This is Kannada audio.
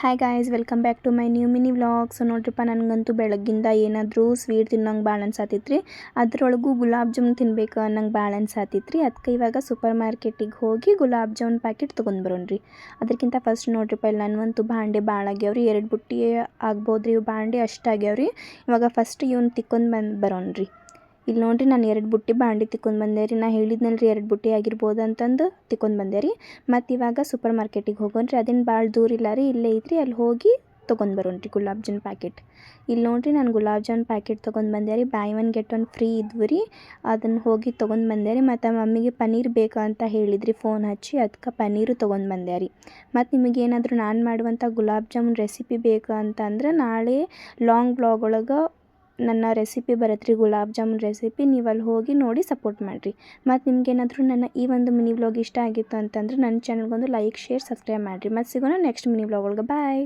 Hi guys, welcome back to my new mini vlog. So ನೋಡ್ರಿಪ್ಪ, ನನಗಂತೂ ಬೆಳಗ್ಗಿಂದ ಏನಾದರೂ ಸ್ವೀಟ್ ತಿನ್ನೋಂಗೆ ಭಾಳ ಅನ್ಸಾತಿತ್ತು ರೀ. ಅದರೊಳಗೂ ಗುಲಾಬ್ ಜಾಮೂನ್ ತಿನ್ಬೇಕು ಅನ್ನಂಗೆ ಭಾಳ ಅನ್ಸಾತಿತ್ತು ರೀ. ಅದಕ್ಕೆ ಇವಾಗ ಸೂಪರ್ ಮಾರ್ಕೆಟಿಗೆ ಹೋಗಿ ಗುಲಾಬ್ ಜಾಮೂನ್ ಪ್ಯಾಕೆಟ್ ತೊಗೊಂಡು ಬರೋಣ್ರಿ. ಅದಕ್ಕಿಂತ ಫಸ್ಟ್ ನೋಡ್ರಿಪ್ಪ, ಇಲ್ಲಿ ನನಗಂತೂ ಬಾಂಡೆ ಭಾಳ ಆಗ್ಯಾವ್ರಿ. 2 ಬುಟ್ಟಿ ಆಗ್ಬೋದು ರೀ ಇವು ಬಾಂಡೆ, ಅಷ್ಟು ಆಗ್ಯಾವ್ರಿ. ಇವಾಗ ಫಸ್ಟ್ ಇವ್ನು ತಿಕ್ಕೊಂಡು ಬರೋಣ್ರಿ. ಇಲ್ಲಿ ನೋಡ್ರಿ, ನಾನು 2 ಬುಟ್ಟಿ ಬಾಂಡೆ ತಿಕ್ಕೊಂಡು ಬಂದೆ ರೀ. ನಾ ಹೇಳಿದ್ನಲ್ರಿ 2 ಬುಟ್ಟಿ ಆಗಿರ್ಬೋದು ಅಂತಂದು ತಿಕ್ಕೊಂಡು ಬಂದೆ ರೀ. ಮತ್ತು ಇವಾಗ ಸೂಪರ್ ಮಾರ್ಕೆಟಿಗೆ ಹೋಗೋಣ್ರಿ. ಅದೇನು ಭಾಳ ದೂರ ಇಲ್ಲ ರೀ, ಇಲ್ಲೇ ಐತ್ರಿ. ಅಲ್ಲಿ ಹೋಗಿ ತೊಗೊಂಡು ಬರೋಣ್ರಿ ಗುಲಾಬ್ ಜಾಮೂನ್ ಪ್ಯಾಕೆಟ್. ಇಲ್ಲಿ ನೋಡ್ರಿ, ನಾನು ಗುಲಾಬ್ ಜಾಮೂನ್ ಪ್ಯಾಕೆಟ್ ತೊಗೊಂಡು ಬಂದೆ ರೀ. ಬೈ 1 ಗೆಟ್ 1 ಫ್ರೀ ಇದ್ವು ರೀ. ಅದನ್ನು ಹೋಗಿ ತೊಗೊಂಡು ಬಂದೆ ರೀ. ಮತ್ತು ಮಮ್ಮಿಗೆ ಪನ್ನೀರ್ ಬೇಕು ಅಂತ ಹೇಳಿದ್ರಿ ಫೋನ್ ಹಚ್ಚಿ, ಅದಕ್ಕೆ ಪನ್ನೀರು ತೊಗೊಂಡು ಬಂದೆ ರೀ. ಮತ್ತು ನಿಮಗೇನಾದರೂ ನಾನು ಮಾಡುವಂಥ ಗುಲಾಬ್ ಜಾಮೂನ್ ರೆಸಿಪಿ ಬೇಕು ಅಂತಂದ್ರೆ ನಾಳೆ ಲಾಂಗ್ ವ್ಲಾಗ್ ಒಳಗೆ ನನ್ನ ರೆಸಿಪಿ ಬರುತ್ತೆ ರೀ, ಗುಲಾಬ್ ಜಾಮೂನ್ ರೆಸಿಪಿ. ನೀವು ಅಲ್ಲಿ ಹೋಗಿ ನೋಡಿ ಸಪೋರ್ಟ್ ಮಾಡಿರಿ. ಮತ್ತು ನಿಮಗೇನಾದರೂ ನನ್ನ ಈ ಒಂದು ಮಿನಿ ವ್ಲಾಗ್ ಇಷ್ಟ ಆಗಿತ್ತು ಅಂತಂದ್ರೆ ನನ್ನ ಚಾನಲ್ಗೊಂದು ಲೈಕ್, ಶೇರ್, ಸಬ್ಸ್ಕ್ರೈಬ್ ಮಾಡಿರಿ. ಮತ್ತು ಸಿಗೋಣ ನೆಕ್ಸ್ಟ್ ಮಿನಿ ವ್ಲಾಗ್ ಒಳಗೆ. ಬಾಯ್.